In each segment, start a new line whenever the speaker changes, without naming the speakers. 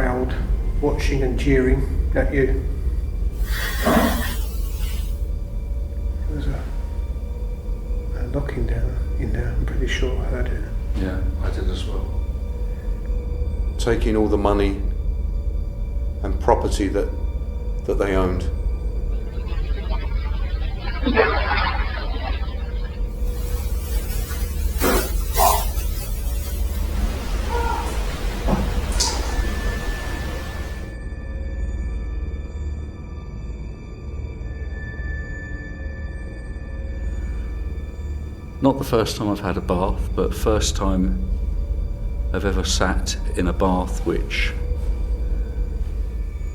crowd watching and jeering at you. There was a knocking down in there, I'm pretty sure I heard it.
Yeah, I did as well.
Taking all the money and property that they owned.
Not the first time I've had a bath, but first time I've ever sat in a bath which,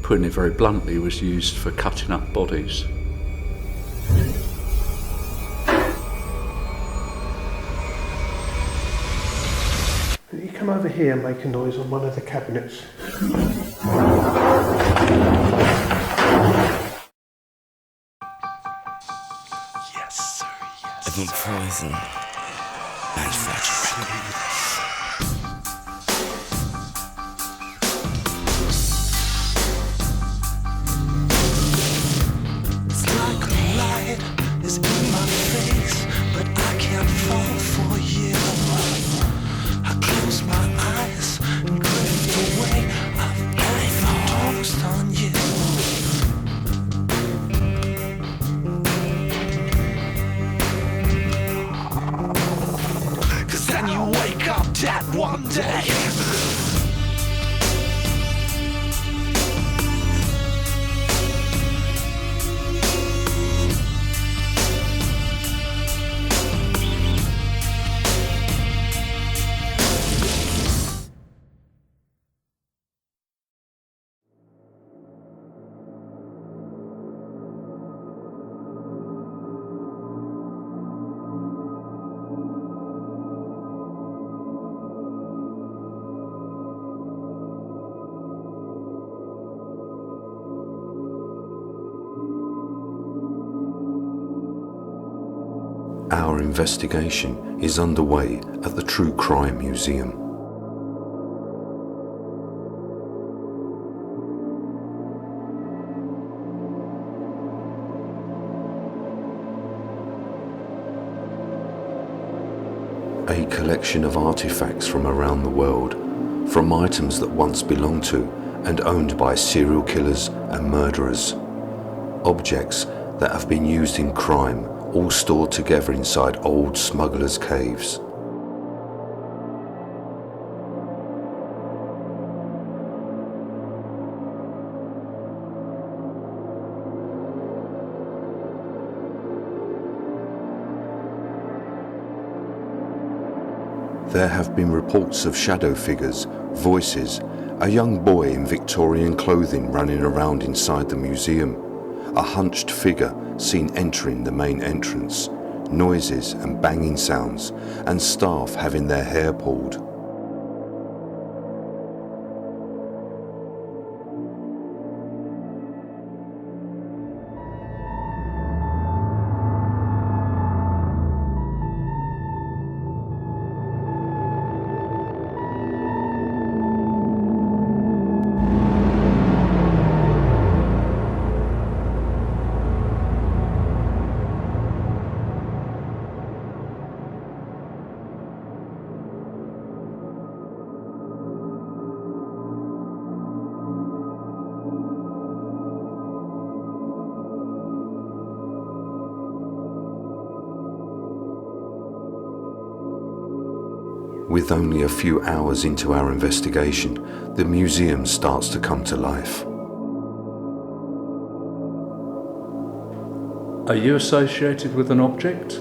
putting it very bluntly, was used for cutting up bodies.
You come over here and make a noise on one of the cabinets.
Yes, sir, yes. Living poison. Manufactured record. It's like a light is in my face, but I can't fall for you. I close my eyes and drift away. I've overdosed on you. Then you wake up dead one day.
Our investigation is underway at the True Crime Museum. A collection of artifacts from around the world, from items that once belonged to and owned by serial killers and murderers. Objects that have been used in crime, all stored together inside old smugglers' caves. There have been reports of shadow figures, voices, a young boy in Victorian clothing running around inside the museum, a hunched figure seen entering the main entrance, noises and banging sounds, and staff having their hair pulled. With only a few hours into our investigation, the museum starts to come to life.
Are you associated with an object?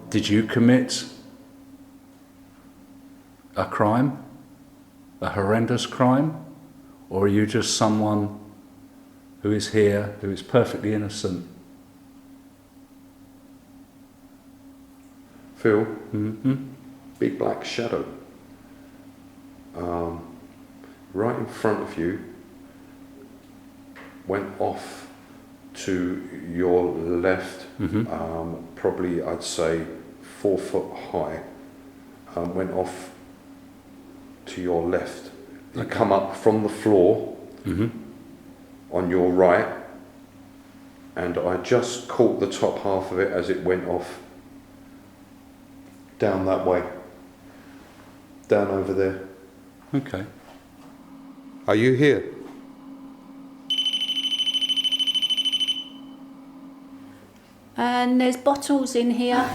Did you commit a crime? A horrendous crime? Or are you just someone who is here, who is perfectly innocent?
Phil?
Mm-hmm.
Big black shadow. Right in front of you, went off to your left,
Mm-hmm.
probably I'd say 4 foot high, went off to your left. You come up from the floor on your right, and I just caught the top half of it as it went off down that way, down over there.
Okay.
Are you here?
And there's bottles in here.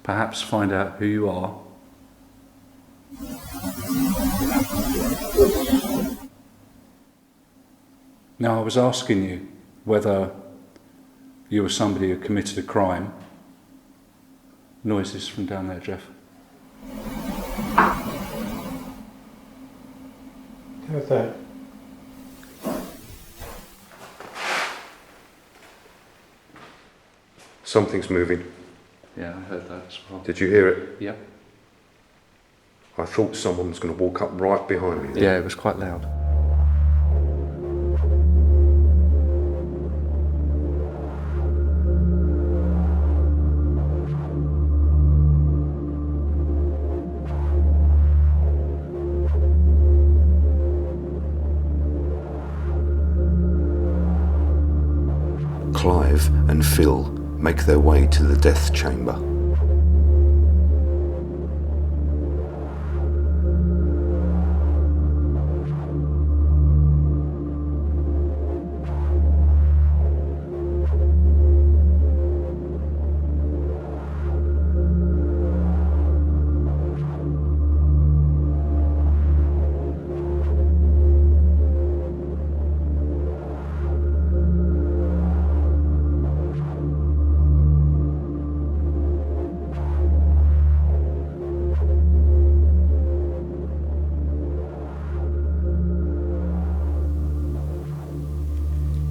Perhaps find out who you are. Now, I was asking you whether you were somebody who committed a crime. Noises from down there, Jeff.
How's that?
Something's moving.
Yeah, I heard that as well.
Did you hear it?
Yeah.
I thought someone was going to walk up right behind me.
Yeah, it was quite loud.
Clive and Phil make their way to the death chamber.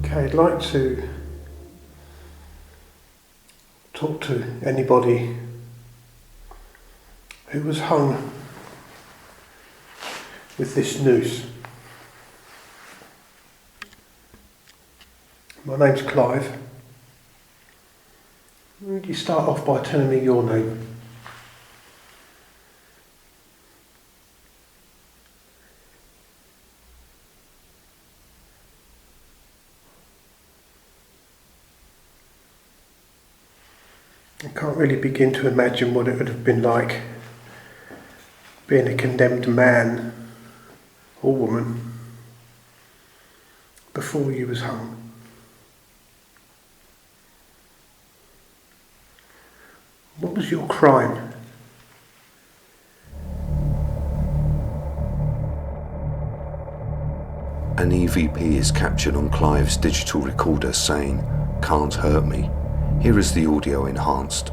Okay, I'd like to talk to anybody who was hung with this noose. My name's Clive. Would you start off by telling me your name? I can't really begin to imagine what it would have been like being a condemned man or woman before you was hung. What was your crime?
An EVP is captured on Clive's digital recorder saying, "Can't hurt me." Here is the audio enhanced.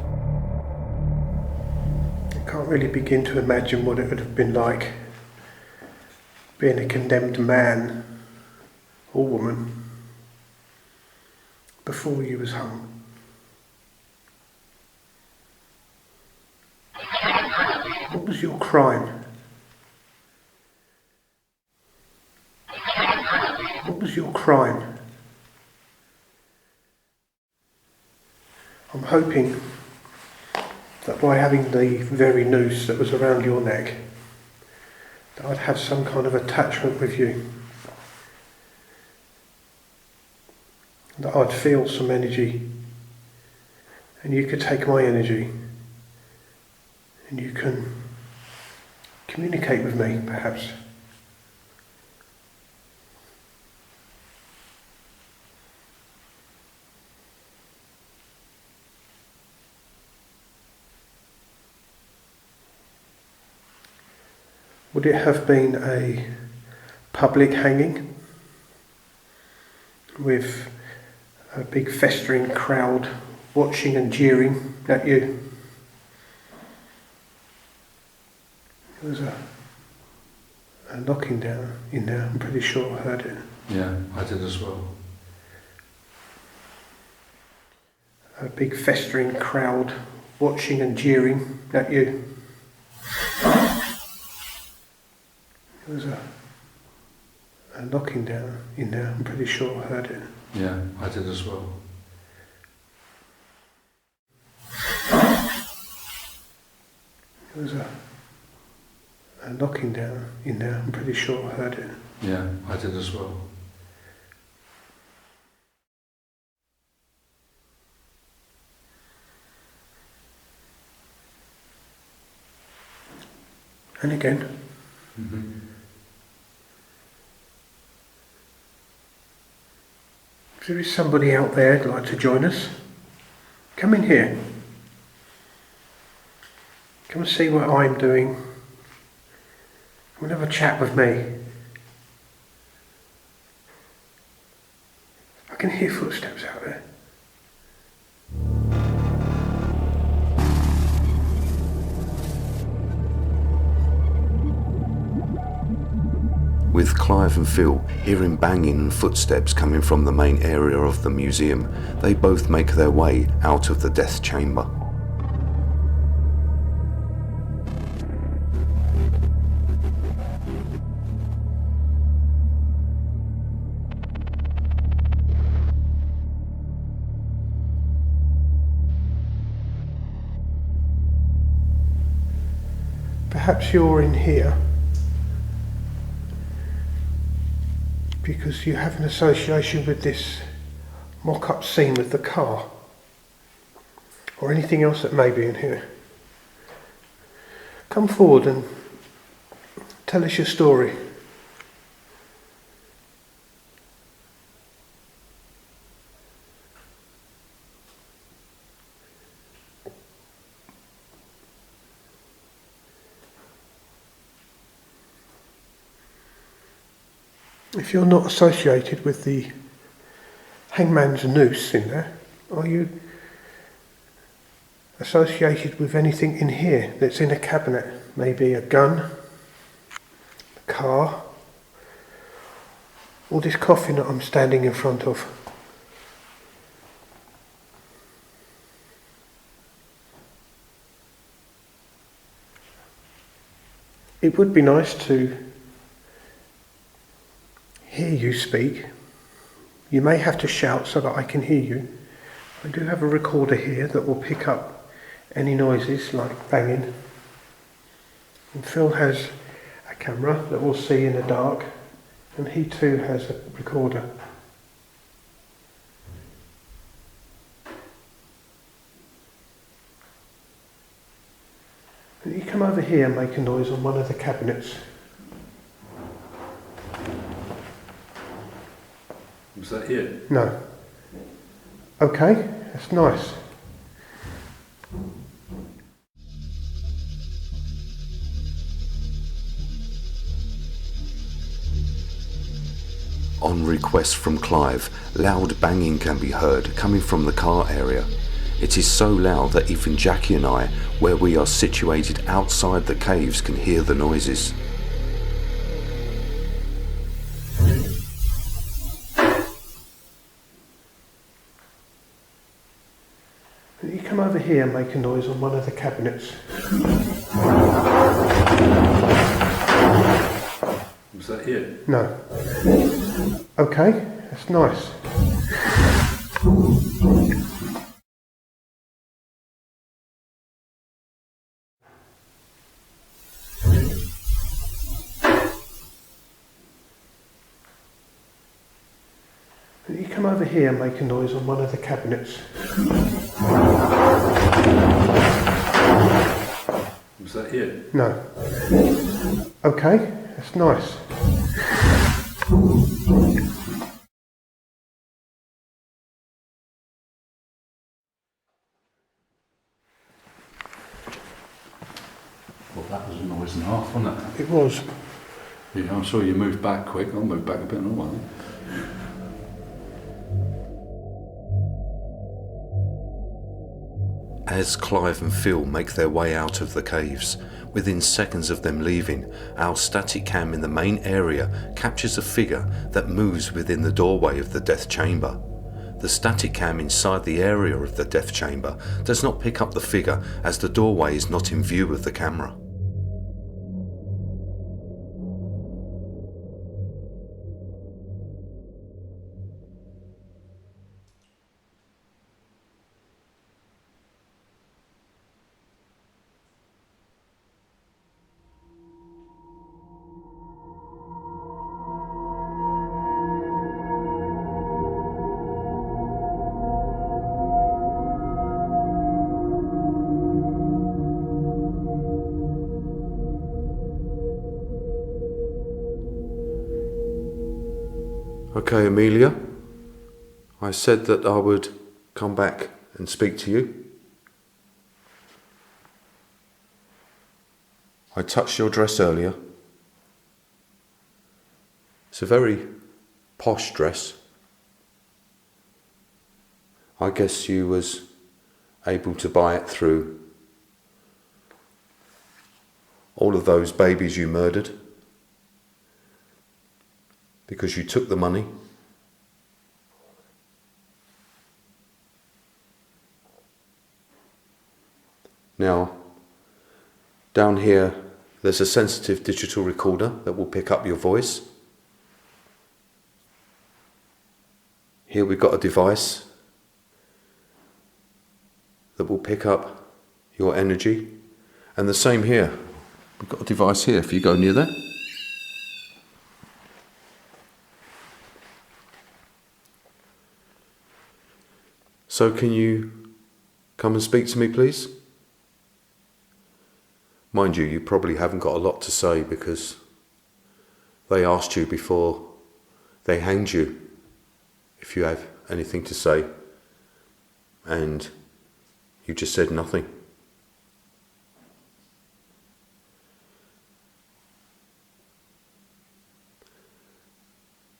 I can't really begin to imagine what it would have been like being a condemned man or woman before you was hung. What was your crime? What was your crime? I'm hoping that by having the very noose that was around your neck, that I'd have some kind of attachment with you. That I'd feel some energy, and you could take my energy, and you can communicate with me, perhaps. Would it have been a public hanging with a big festering crowd watching and jeering at you? There was a knocking down in there, I'm pretty sure I heard it.
Yeah, I did as well.
A big festering crowd watching and jeering at you. There was a knocking down in there, I'm pretty sure I heard it.
Yeah, I did as well.
There was a knocking down in there. I'm pretty sure I heard it.
Yeah, I did as well.
And again.
Mm-hmm.
If there is somebody out there who'd like to join us, come in here. Come and see what I'm doing. Come and have a chat with me. I can hear footsteps out there.
With Clive and Phil hearing banging and footsteps coming from the main area of the museum, they both make their way out of the death chamber.
Perhaps you're in here because you have an association with this mock-up scene with the car, or anything else that may be in here. Come forward and tell us your story. If you're not associated with the hangman's noose in there, are you associated with anything in here that's in a cabinet? Maybe a gun, a car, or this coffin that I'm standing in front of? It would be nice to hear you speak. You may have to shout so that I can hear you. I do have a recorder here that will pick up any noises like banging. And Phil has a camera that will see in the dark, and he too has a recorder. Can you come over here and make a noise on one of the cabinets?
Was that it?
No. Okay, that's nice.
On request from Clive, loud banging can be heard coming from the car area. It is so loud that even Jackie and I, where we are situated outside the caves, can hear the noises.
Can you come over here and make a noise on one of the cabinets?
Was that it?
No. Okay, that's nice. Can you come over here and make a noise on one of the cabinets?
Was that it?
No. Okay, that's nice.
Well, that was a noise and a half, wasn't it?
It was.
Yeah, I'm sure you moved back quick. I'll move back a bit more, I think.
As Clive and Phil make their way out of the caves, within seconds of them leaving, our static cam in the main area captures a figure that moves within the doorway of the death chamber. The static cam inside the area of the death chamber does not pick up the figure as the doorway is not in view of the camera. Okay, Amelia. I said that I would come back and speak to you. I touched your dress earlier. It's a very posh dress. I guess you was able to buy it through all of those babies you murdered because you took the money. Now, down here, there's a sensitive digital recorder that will pick up your voice. Here we've got a device that will pick up your energy. And the same here. We've got a device here, if you go near that. So can you come and speak to me, please? Mind you, you probably haven't got a lot to say because they asked you before they hanged you if you have anything to say, and you just said nothing.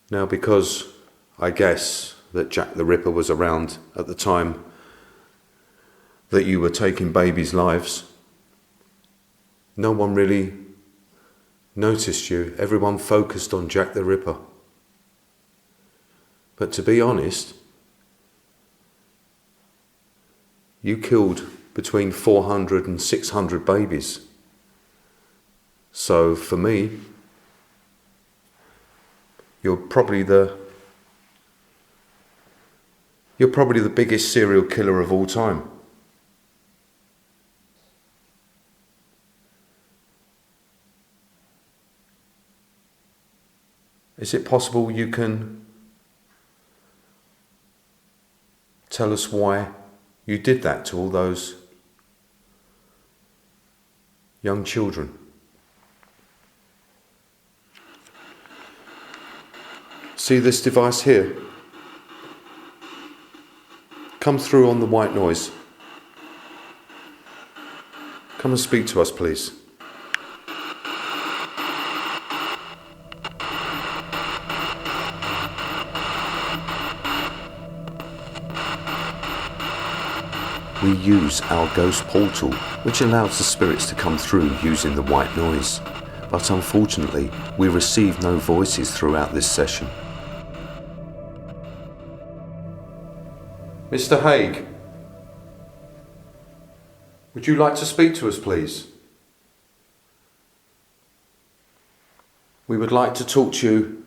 Now, because I guess that Jack the Ripper was around at the time that you were taking babies' lives, no one really noticed you. Everyone focused on Jack the Ripper. But to be honest, you killed between 400 and 600 babies. So for me, you're probably the biggest serial killer of all time. Is it possible you can tell us why you did that to all those young children? See this device here? Come through on the white noise. Come and speak to us, please. We use our ghost portal, which allows the spirits to come through using the white noise. But unfortunately, we receive no voices throughout this session. Mr. Haig, would you like to speak to us, please? We would like to talk to you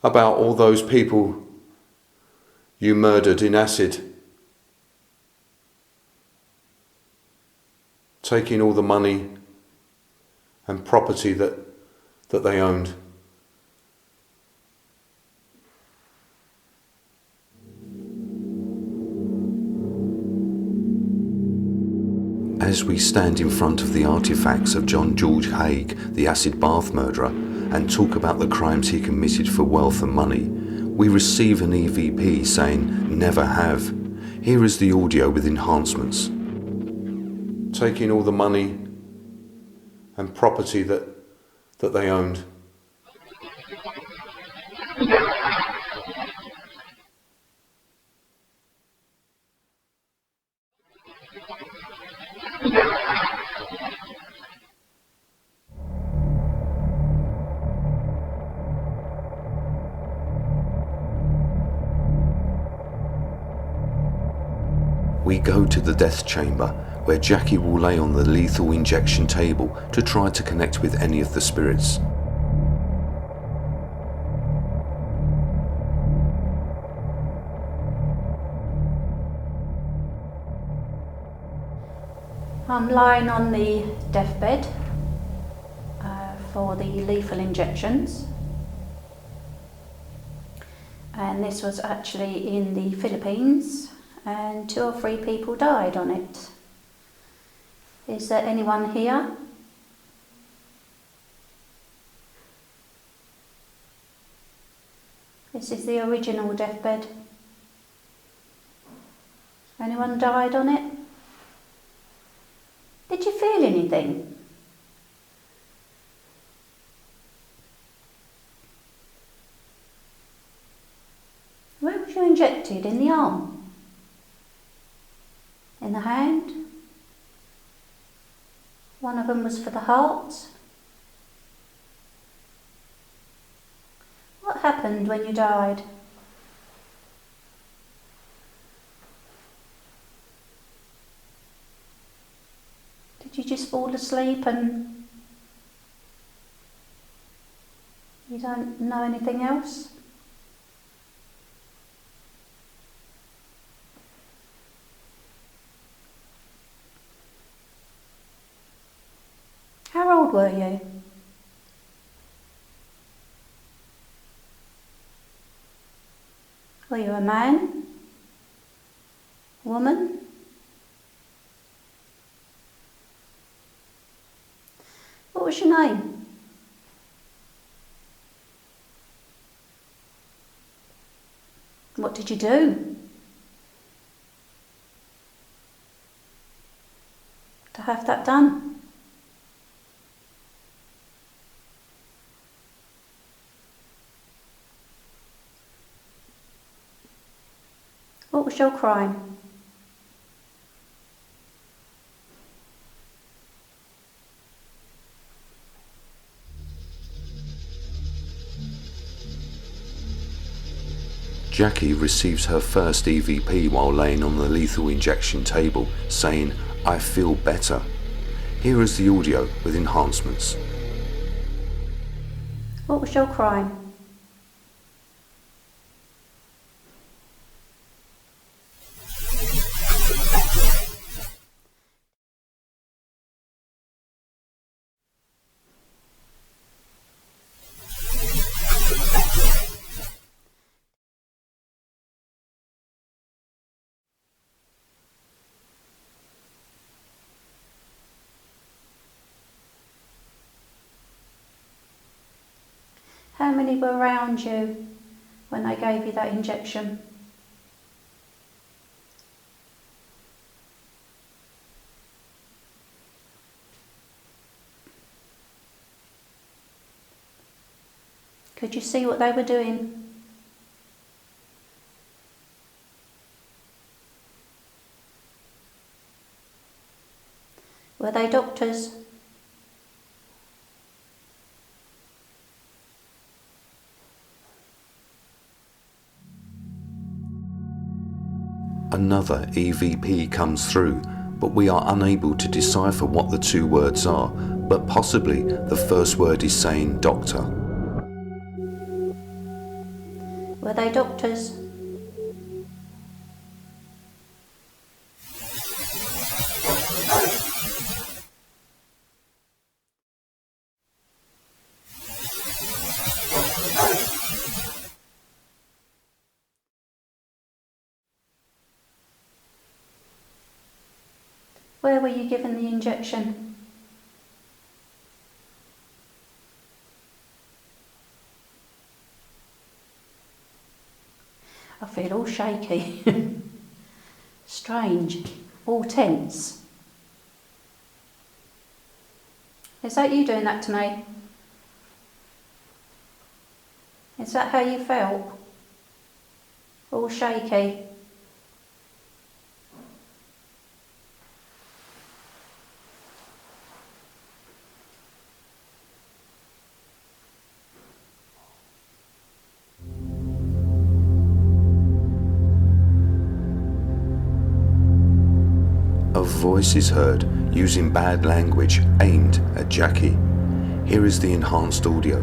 about all those people you murdered in acid, taking all the money and property that they owned. As we stand in front of the artifacts of John George Haig, the acid bath murderer, and talk about the crimes he committed for wealth and money, we receive an EVP saying, "Never have." Here is the audio with enhancements. Taking all the money and property that they owned. We go to the death chamber, where Jackie will lay on the lethal injection table to try to connect with any of the spirits.
I'm lying on the deathbed for the lethal injections, and this was actually in the Philippines, and 2 or 3 people died on it. Is there anyone here? This is the original deathbed. Anyone died on it? Did you feel anything? Where was you injected? In the arm? In the hand? One of them was for the heart. What happened when you died? Did you just fall asleep and you don't know anything else? How old were you? Were you a man? Woman? What was your name? What did you do to have that done? What was your crime?
Jackie receives her first EVP while laying on the lethal injection table, saying, "I feel better." Here is the audio with enhancements.
What was your crime? How many were around you when they gave you that injection? Could you see what they were doing? Were they doctors?
Another EVP comes through, but we are unable to decipher what the two words are, but possibly the first word is saying doctor.
Were they doctors? Where were you given the injection? I feel all shaky. Strange. All tense. Is that you doing that to me? Is that how you felt? All shaky?
A voice is heard using bad language aimed at Jackie. Here is the enhanced audio.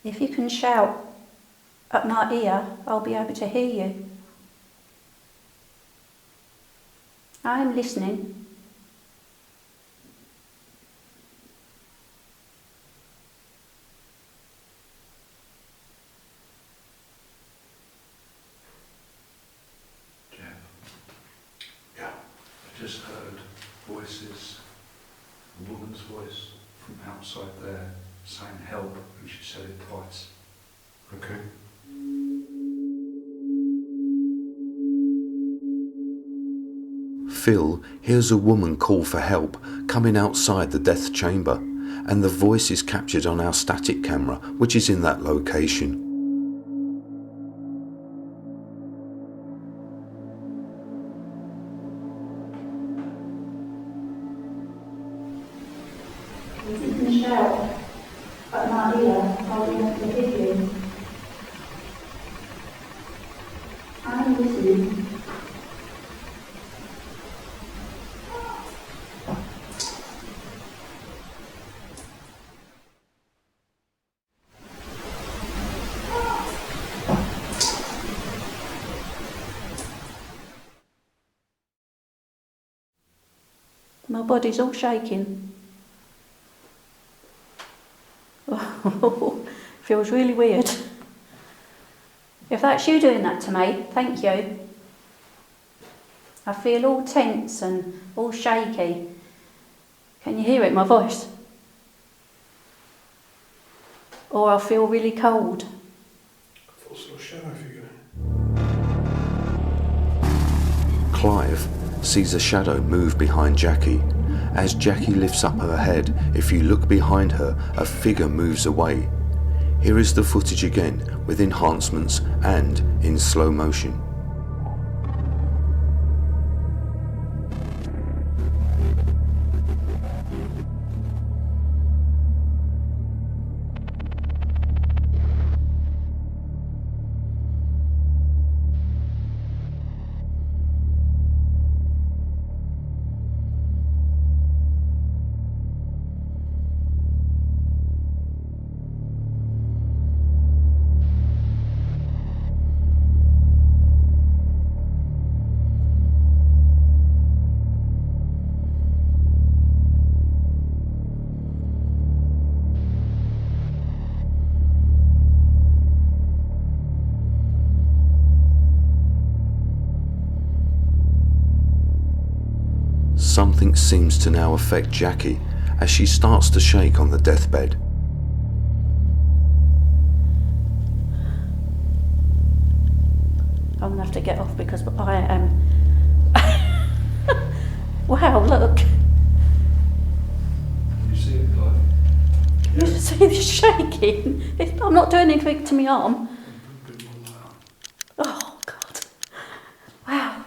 If you can shout at my ear, I'll be able to hear you. I'm listening.
Yeah. I just heard voices, a woman's voice from outside there saying help, and she said it twice.
Okay.
Phil hears a woman call for help coming outside the death chamber, and the voice is captured on our static camera, which is in that location.
If you can shout at my ear, I'll be able to hear you. I'm listening. My body's all shaking. Feels really weird. If that's you doing that to me, thank you. I feel all tense and all shaky. Can you hear it, my voice? Or I feel really cold.
I thought I saw a shadow figure.
Clive sees a shadow move behind Jackie. As Jackie lifts up her head, if you look behind her, a figure moves away. Here is the footage again, with enhancements and in slow motion. Something seems to now affect Jackie as she starts to shake on the deathbed.
I'm going to have to get off because I am... Wow, look.
Can you see it, Clive?
You see this shaking? I'm not doing anything to my arm. Oh, God. Wow.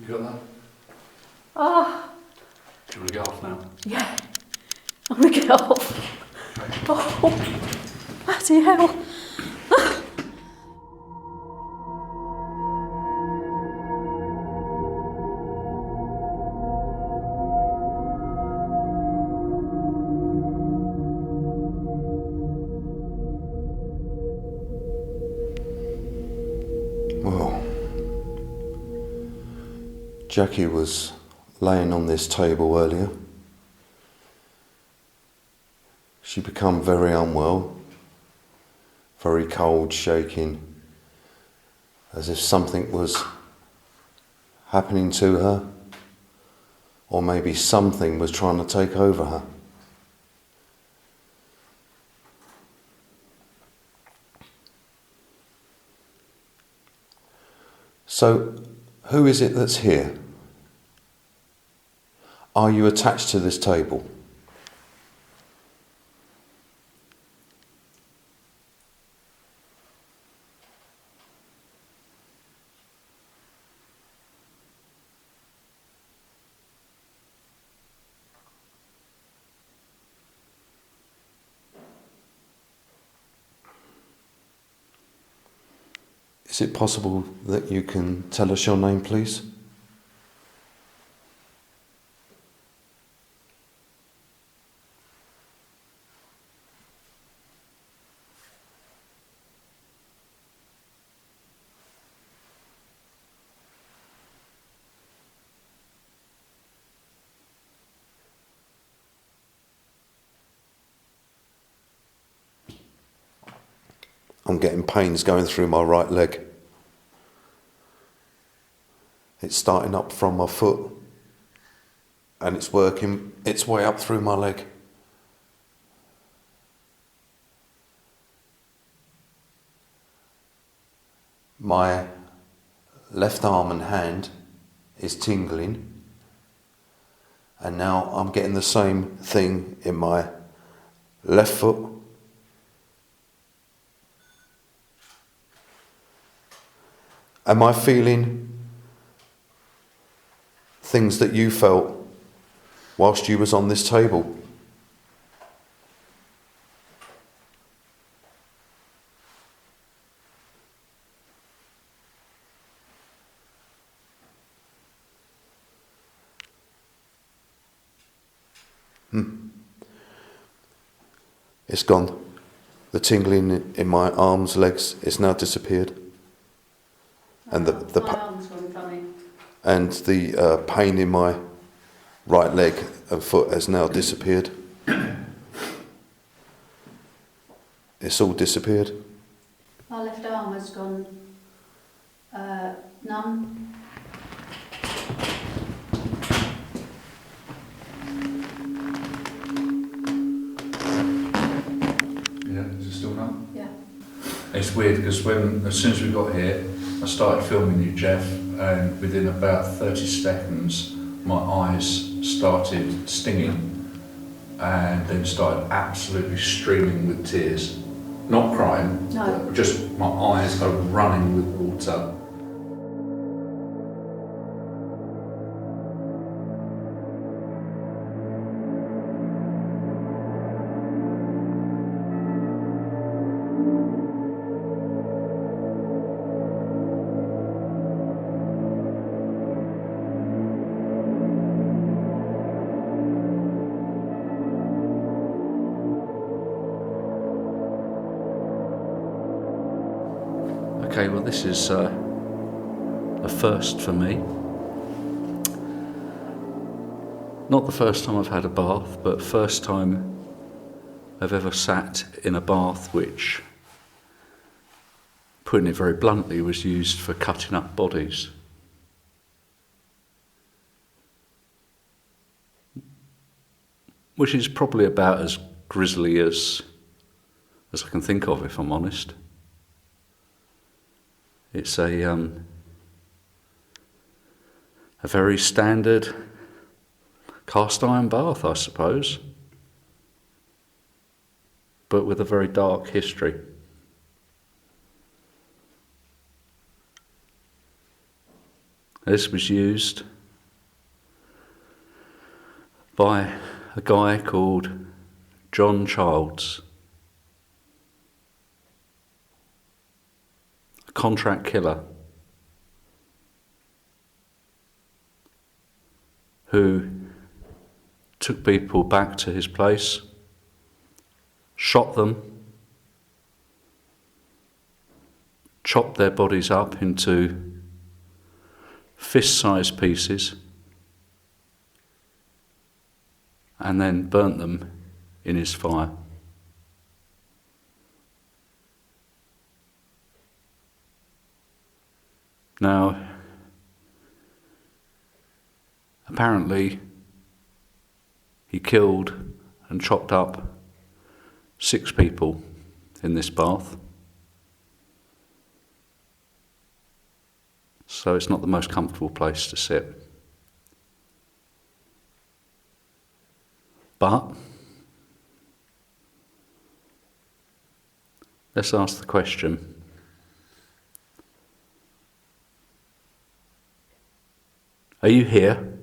You got that?
Oh,
Do you want to get off now?
yeah. I'm going to get off. Oh, bloody hell.
Well, Jackie was laying on this table earlier. She became very unwell, very cold, shaking, as if something was happening to her, or maybe something was trying to take over her. So, who is it that's here? Are you attached to this table? Is it possible that you can tell us your name, please? I'm getting pains going through my right leg. It's starting up from my foot and it's working its way up through my leg. My left arm and hand is tingling, and now I'm getting the same thing in my left foot. Am I feeling things that you felt whilst you was on this table? It's gone. The tingling in my arms, legs, it's now disappeared. And the
my arm's gone funny.
And the pain in my right leg and foot has now disappeared. It's all disappeared.
My left arm has gone numb.
Yeah, is it still numb?
Yeah.
It's weird because as soon as we got here, I started filming you, Jeff, and within about 30 seconds, my eyes started stinging and then started absolutely streaming with tears. Not crying,
No.
just my eyes are running with water. Okay, well this is a first for me. Not the first time I've had a bath, but first time I've ever sat in a bath which, putting it very bluntly, was used for cutting up bodies. Which is probably about as grisly as I can think of, if I'm honest. It's a very standard cast iron bath, I suppose, but with a very dark history. This was used by a guy called John Childs, a contract killer who took people back to his place, shot them, chopped their bodies up into fist-sized pieces, and then burnt them in his fire. Now, apparently, he killed and chopped up 6 people in this bath. So it's not the most comfortable place to sit. But let's ask the question. Are you here?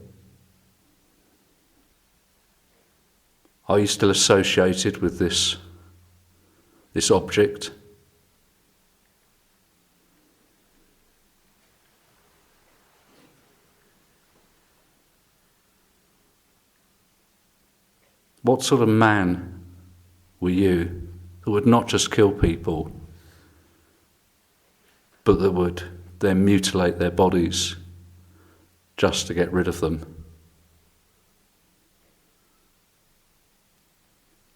Are you still associated with this object? What sort of man were you that would not just kill people, but that would then mutilate their bodies just to get rid of them?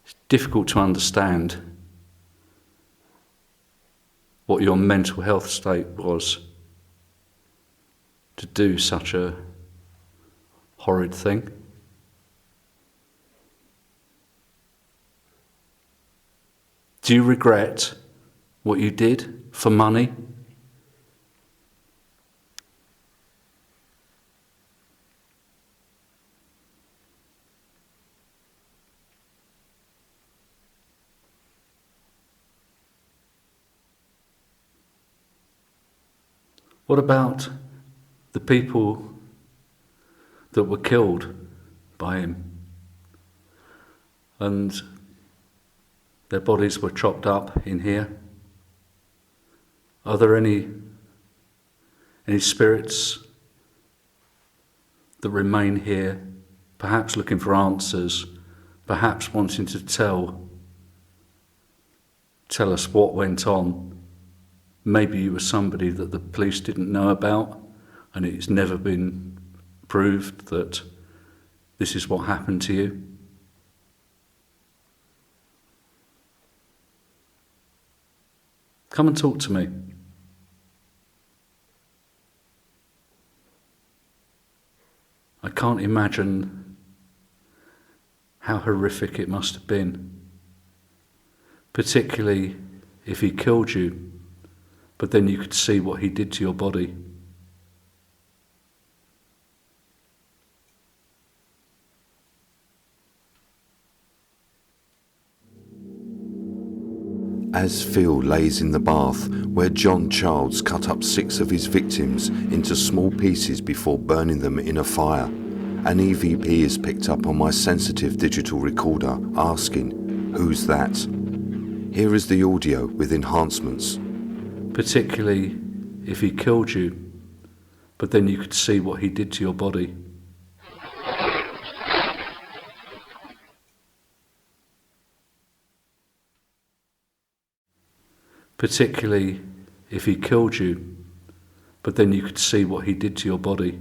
It's difficult to understand what your mental health state was to do such a horrid thing? Do you regret what you did for money? What about the people that were killed by him and their bodies were chopped up in here? Are there any spirits that remain here, perhaps looking for answers, perhaps wanting to tell us what went on? Maybe you were somebody that the police didn't know about, and it's never been proved that this is what happened to you. Come and talk to me. I can't imagine how horrific it must have been, particularly if he killed you, but then you could see what he did to your body.
As Phil lays in the bath where John Childs cut up 6 of his victims into small pieces before burning them in a fire, an EVP is picked up on my sensitive digital recorder asking, "Who's that?" Here is the audio with enhancements.
Particularly if he killed you, but then you could see what he did to your body. Particularly if he killed you, but then you could see what he did to your body.